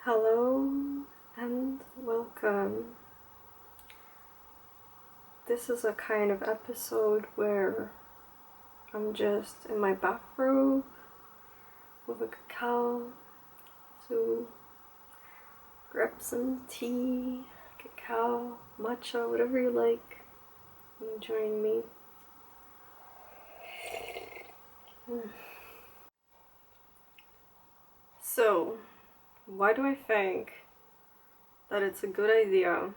Hello and welcome. This is a kind of episode where I'm just in my bathrobe with a cacao, so grab some tea, cacao, matcha, whatever you like, and join me. So, why do I think that it's a good idea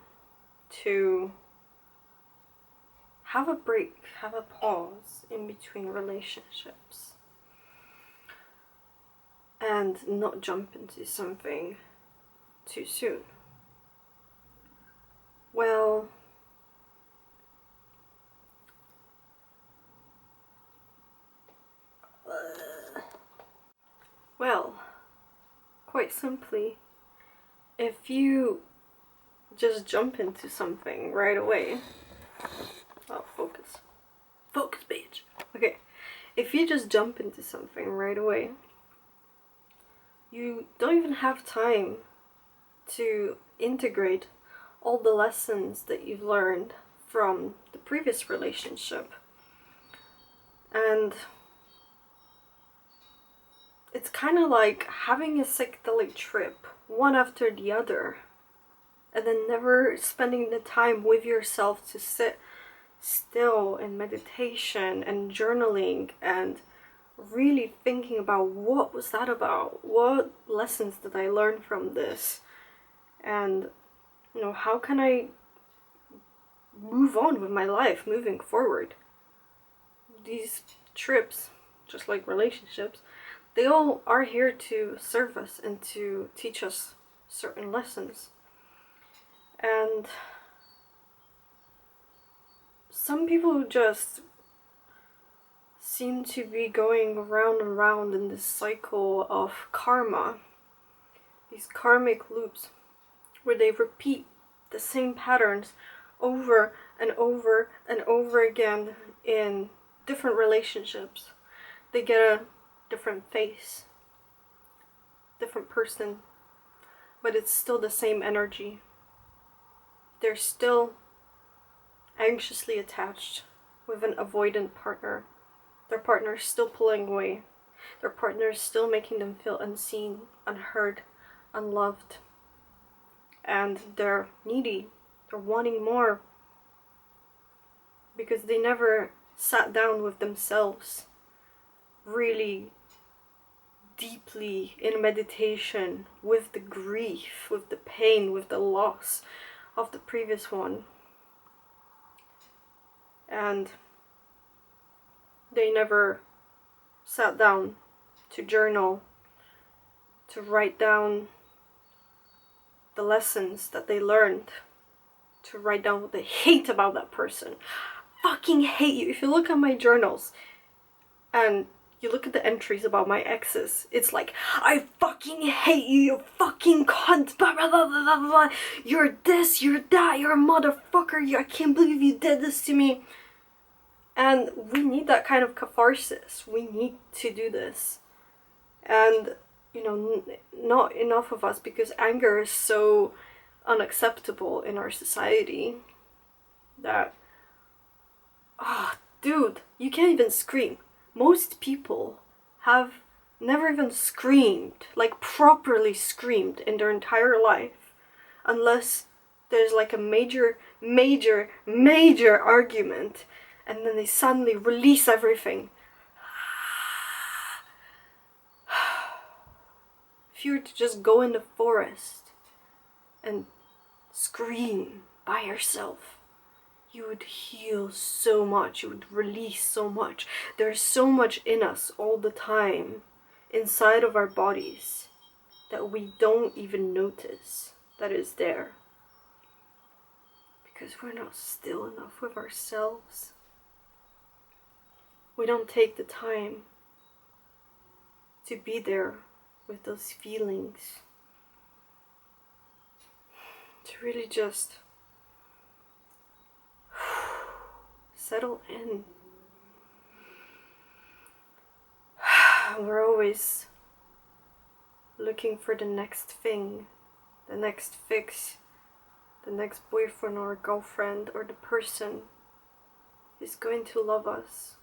to have a break, have a pause in between relationships and not jump into something too soon? Well, quite simply, if you just jump into something right away, oh, focus, bitch. Okay, if you just jump into something right away, you don't even have time to integrate all the lessons that you've learned from the previous relationship. And it's kind of like having a psychedelic trip, one after the other, and then never spending the time with yourself to sit still in meditation and journaling and really thinking about what was that about, what lessons did I learn from this, and how can I move on with my life moving forward. These trips, just like relationships, they all are here to serve us and to teach us certain lessons. And some people just seem to be going round and round in this cycle of karma, these karmic loops, where they repeat the same patterns over and over and over again in different relationships. They get a different face, different person, but it's still the same energy. They're still anxiously attached with an avoidant partner. Their partner is still pulling away. Their partner is still making them feel unseen, unheard, unloved. And they're needy. They're wanting more because they never sat down with themselves really deeply in meditation with the grief, with the pain, with the loss of the previous one. And they never sat down to journal, to write down the lessons that they learned, to write down what they hate about that person. Fucking hate you. If you look at my journals and you look at the entries about my exes, it's like, I fucking hate you, you fucking cunt, blah, blah, blah, blah, blah. You're this, you're that, you're a motherfucker, I can't believe you did this to me. And we need that kind of catharsis. We need to do this. And, not enough of us, because anger is so unacceptable in our society that, dude, you can't even scream. Most people have never even screamed, like properly screamed in their entire life, unless there's like a major argument, and then they suddenly release everything. If you were to just go in the forest and scream by yourself, you would heal so much, you would release so much. There's so much in us all the time, inside of our bodies, that we don't even notice that is there. Because we're not still enough with ourselves. We don't take the time to be there with those feelings, to really just settle in. We're always looking for the next thing, the next fix, the next boyfriend or girlfriend or the person is going to love us.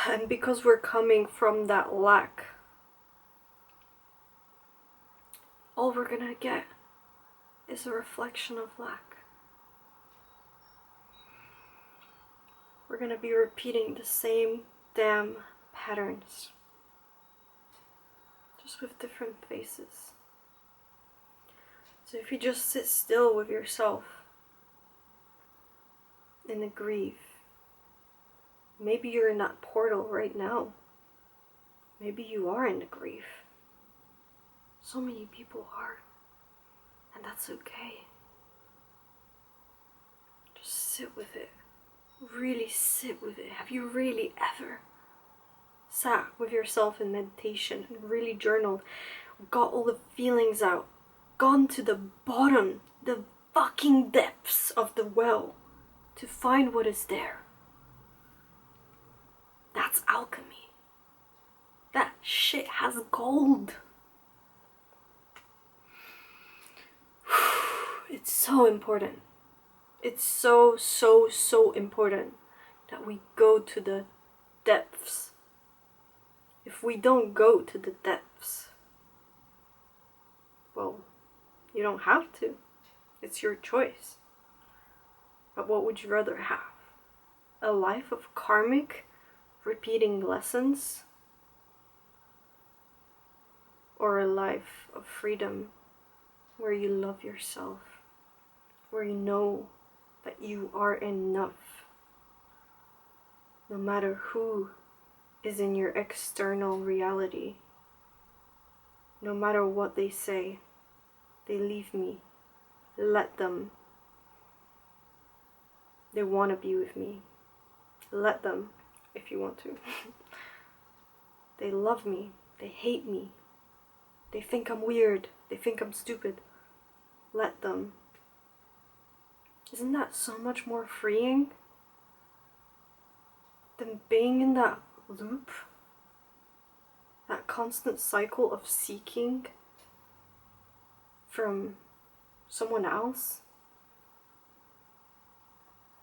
And because we're coming from that lack, all we're gonna get is a reflection of lack. We're gonna be repeating the same damn patterns, just with different faces. So if you just sit still with yourself in the grief, maybe you're in that portal right now. Maybe you are in the grief. So many people are. And that's okay. Just sit with it. Really sit with it. Have you really ever sat with yourself in meditation and really journaled, got all the feelings out, gone to the bottom, the fucking depths of the well to find what is there? That's alchemy. That shit has gold. It's so important. It's so important that we go to the depths. If we don't go to the depths, well, you don't have to. It's your choice. But what would you rather have? A life of karmic, repeating lessons? Or a life of freedom where you love yourself, where you know that you are enough, no matter who is in your external reality, no matter what they say, they leave me, let them. They want to be with me, let them if you want to. They love me, they hate me, they think I'm weird, they think I'm stupid, let them. Isn't that so much more freeing than being in that loop? That constant cycle of seeking from someone else?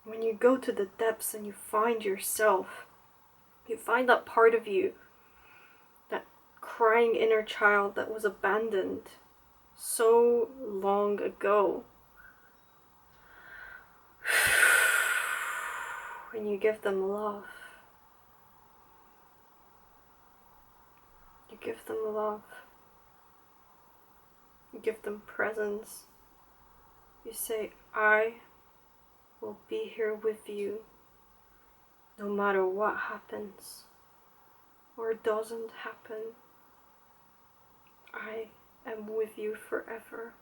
When you go to the depths and you find yourself, you find that part of you, that crying inner child that was abandoned so long ago. When you give them love, you give them love, you give them presence, you say, I will be here with you no matter what happens or doesn't happen. I am with you forever.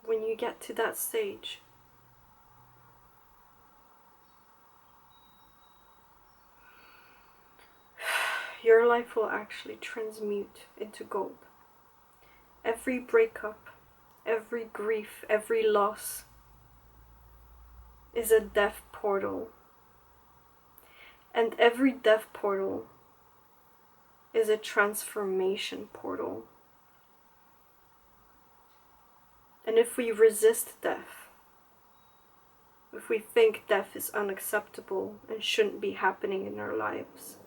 When you get to that stage, your life will actually transmute into gold. Every breakup, every grief, every loss is a death portal. And every death portal is a transformation portal. And if we resist death, if we think death is unacceptable and shouldn't be happening in our lives,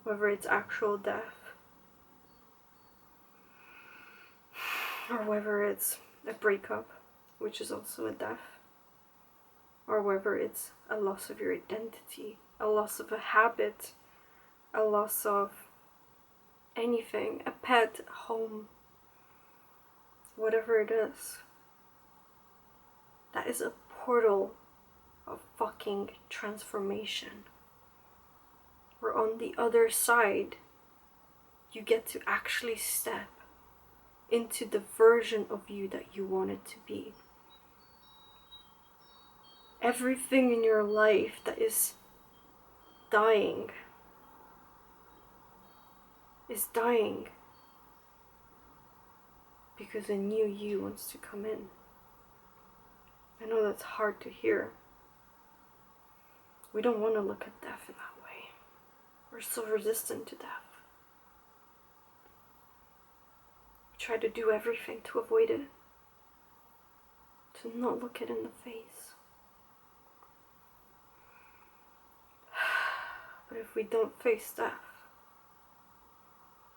whether it's actual death or whether it's a breakup, which is also a death, or whether it's a loss of your identity, a loss of a habit, a loss of anything, a pet, a home, whatever it is, that is a portal of fucking transformation. Where on the other side, you get to actually step into the version of you that you wanted to be. Everything in your life that is dying is dying because a new you wants to come in. I know that's hard to hear. We don't want to look at death in that way. We're so resistant to death. try to do everything to avoid it, to not look it in the face. But if we don't face death,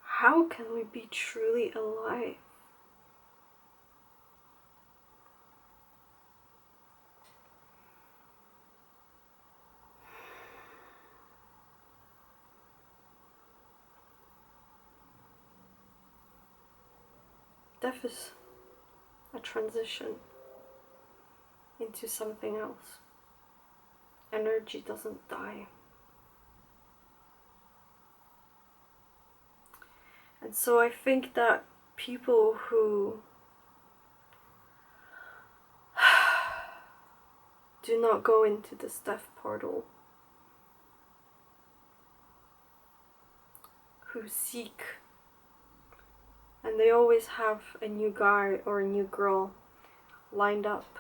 how can we be truly alive? Death is a transition into something else. Energy doesn't die. And so I think that people who do not go into this death portal, who seek, and they always have a new guy or a new girl lined up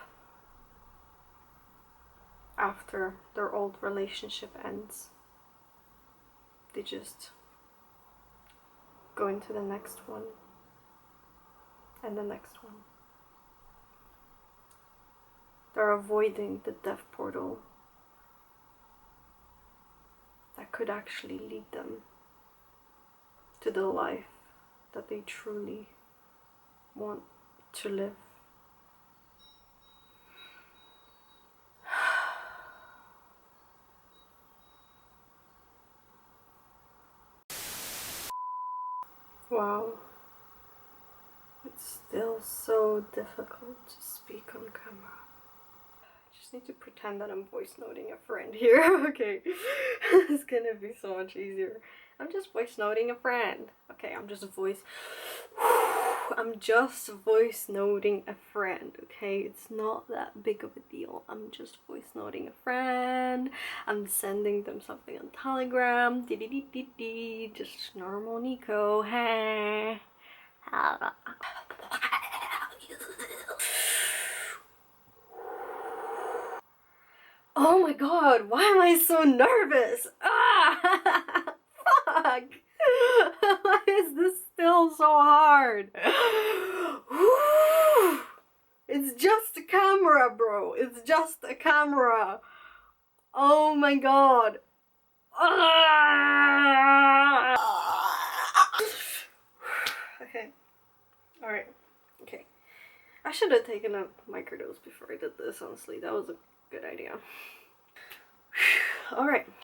after their old relationship ends. They just go into the next one and the next one. They're avoiding the death portal that could actually lead them to the life that they truly want to live. Wow. It's still so difficult to speak on camera. I just need to pretend that I'm voice noting a friend here. Okay. It's gonna be so much easier. I'm just voice noting a friend. Okay, I'm just voice noting a friend, okay? It's not that big of a deal. I'm just voice noting a friend. I'm sending them something on Telegram. Just normal Nico. Hey. Oh my god, why am I so nervous? Ah! Fuck! Why is this still so hard? It's just a camera, bro. It's just a camera. Oh my god. Okay. Alright. Okay. I should have taken a microdose before I did this, honestly. That was a good idea. Alright.